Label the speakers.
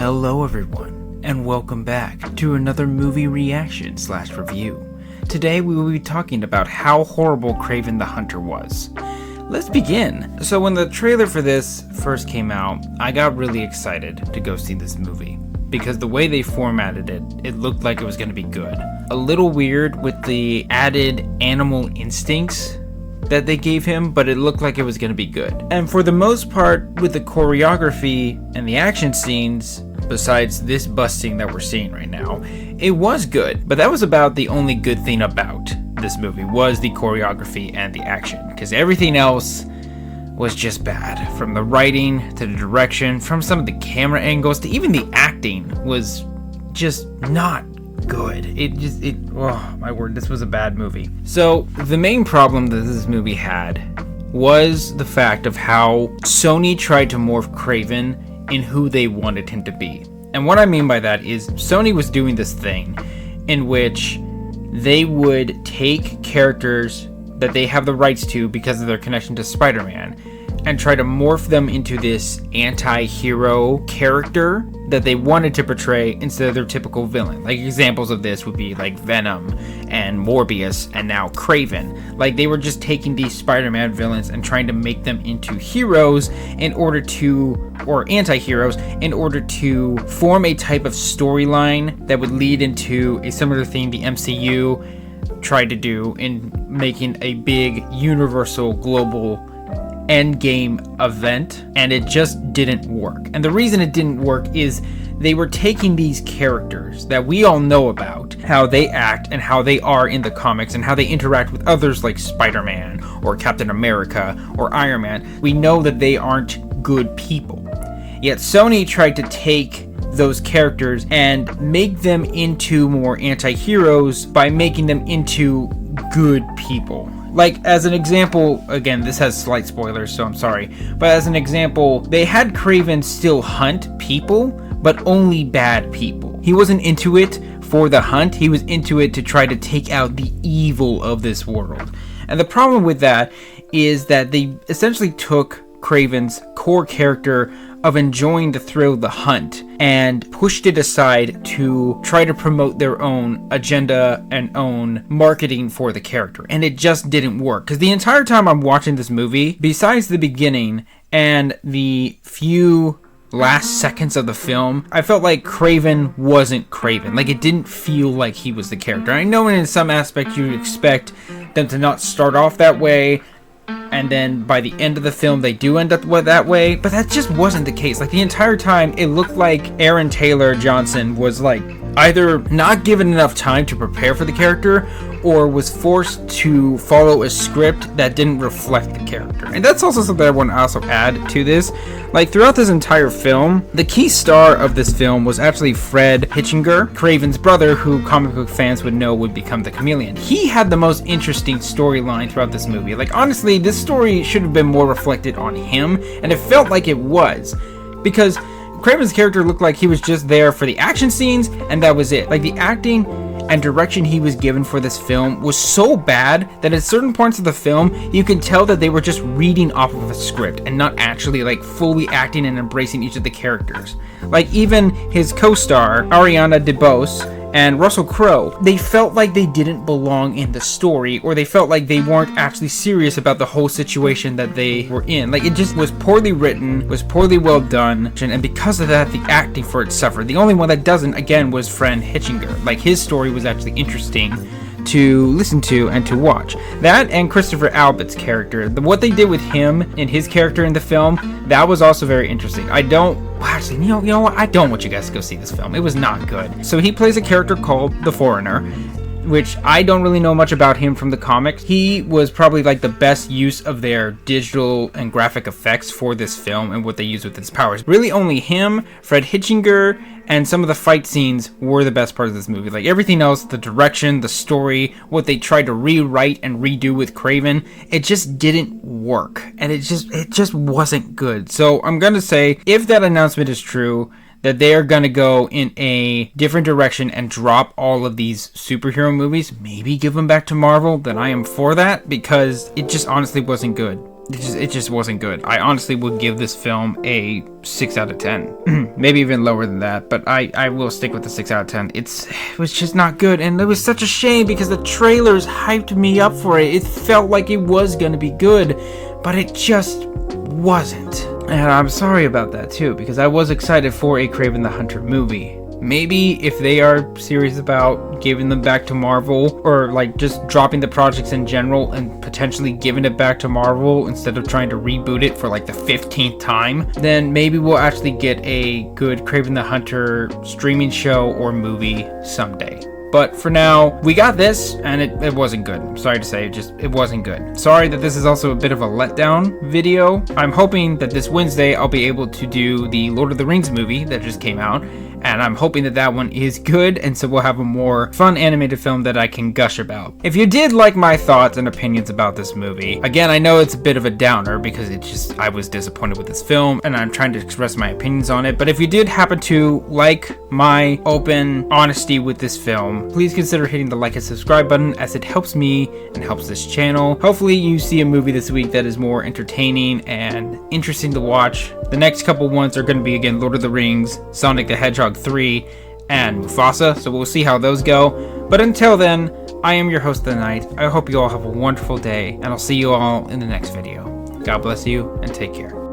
Speaker 1: Hello everyone, and welcome back to another movie reaction / review. Today we will be talking about how horrible Kraven the Hunter was. Let's begin. So when the trailer for this first came out, I got really excited to go see this movie, because the way they formatted it, it looked like it was going to be good. A little weird with the added animal instincts that they gave him, but it looked like it was going to be good. And for the most part, with the choreography and the action scenes, besides this busting that we're seeing right now, it was good. But that was about the only good thing about this movie, was the choreography and the action, because everything else was just bad. From the writing to the direction, from some of the camera angles to even the acting was just not good. Oh my word, this was a bad movie. So the main problem that this movie had was the fact of how Sony tried to morph Kraven in who they wanted him to be. And what I mean by that is Sony was doing this thing in which they would take characters that they have the rights to because of their connection to Spider-Man and try to morph them into this anti-hero character that they wanted to portray instead of their typical villain. Like examples of this would be like Venom and Morbius and now Kraven. Like they were just taking these Spider-Man villains and trying to make them into heroes in order to, or anti-heroes, in order to form a type of storyline that would lead into a similar theme the MCU tried to do in making a big universal global endgame event, and it just didn't work. And the reason it didn't work is they were taking these characters that we all know about, how they act and how they are in the comics and how they interact with others like Spider-Man or Captain America or Iron Man. We know that they aren't good people. Yet Sony tried to take those characters and make them into more anti-heroes by making them into good people. Like, as an example, again, this has slight spoilers, so I'm sorry, but as an example, they had Kraven still hunt people, but only bad people. He wasn't into it for the hunt, he was into it to try to take out the evil of this world. And the problem with that is that they essentially took Kraven's core character of enjoying the thrill of the hunt and pushed it aside to try to promote their own agenda and own marketing for the character. And it just didn't work, because the entire time I'm watching this movie, besides the beginning and the few last seconds of the film, I felt like Kraven wasn't Kraven. Like, it didn't feel like he was the character. I know in some aspects you'd expect them to not start off that way, and then by the end of the film they do end up that way, but that just wasn't the case. Like, the entire time it looked like Aaron Taylor Johnson was like either not given enough time to prepare for the character or was forced to follow a script that didn't reflect the character. And that's also something I want to also add to this. Like, throughout this entire film, the key star of this film was actually Fred Hitchinger, Kraven's brother, who comic book fans would know would become the Chameleon. He had the most interesting storyline throughout this movie. Like, honestly, this story should have been more reflected on him, and it felt like it was, because Kraven's character looked like he was just there for the action scenes, and that was it. Like, the acting and direction he was given for this film was so bad that at certain points of the film, you can tell that they were just reading off of a script and not actually like fully acting and embracing each of the characters. Like, even his co-star, Ariana DeBose, and Russell Crowe, they felt like they didn't belong in the story, or they felt like they weren't actually serious about the whole situation that they were in. Like, it just was poorly written, was poorly well done, and because of that, the acting for it suffered. The only one that doesn't, again, was Fred Hitchinger. Like, his story was actually interesting to listen to and to watch. That and Christopher Albert's character, what they did with him and his character in the film, that was also very interesting. I don't want you guys to go see this film. It was not good. So he plays a character called The Foreigner, which I don't really know much about him from the comics. He was probably like the best use of their digital and graphic effects for this film and what they used with his powers. Really only him, Fred Hitchinger, and some of the fight scenes were the best part of this movie. Like, everything else, the direction, the story, what they tried to rewrite and redo with Kraven, it just didn't work. And it just wasn't good. So I'm gonna say, if that announcement is true, that they are going to go in a different direction and drop all of these superhero movies, maybe give them back to Marvel, then I am for that, because it just honestly wasn't good. it just wasn't good. I honestly would give this film a 6 out of 10. Maybe even lower than that, but I will stick with the 6 out of 10. It was just not good, and it was such a shame because the trailers hyped me up for it. It felt like it was gonna be good, but it just wasn't. And I'm sorry about that too, because I was excited for a Kraven the Hunter movie. Maybe if they are serious about giving them back to Marvel, or like just dropping the projects in general and potentially giving it back to Marvel instead of trying to reboot it for like the 15th time, then maybe we'll actually get a good Kraven the Hunter streaming show or movie someday. But for now, we got this, and it wasn't good. I'm sorry to say, it wasn't good. Sorry that this is also a bit of a letdown video. I'm hoping that this Wednesday I'll be able to do the Lord of the Rings movie that just came out, and I'm hoping that that one is good, and so we'll have a more fun animated film that I can gush about. If you did like my thoughts and opinions about this movie, again, I know it's a bit of a downer because I was disappointed with this film, and I'm trying to express my opinions on it, but if you did happen to like my open honesty with this film, please consider hitting the like and subscribe button, as it helps me and helps this channel. Hopefully you see a movie this week that is more entertaining and interesting to watch. The next couple ones are going to be, again, Lord of the Rings, Sonic the Hedgehog 3, and Mufasa, so we'll see how those go. But until then, I am your host of the night. I hope you all have a wonderful day, and I'll see you all in the next video. God bless you, and take care.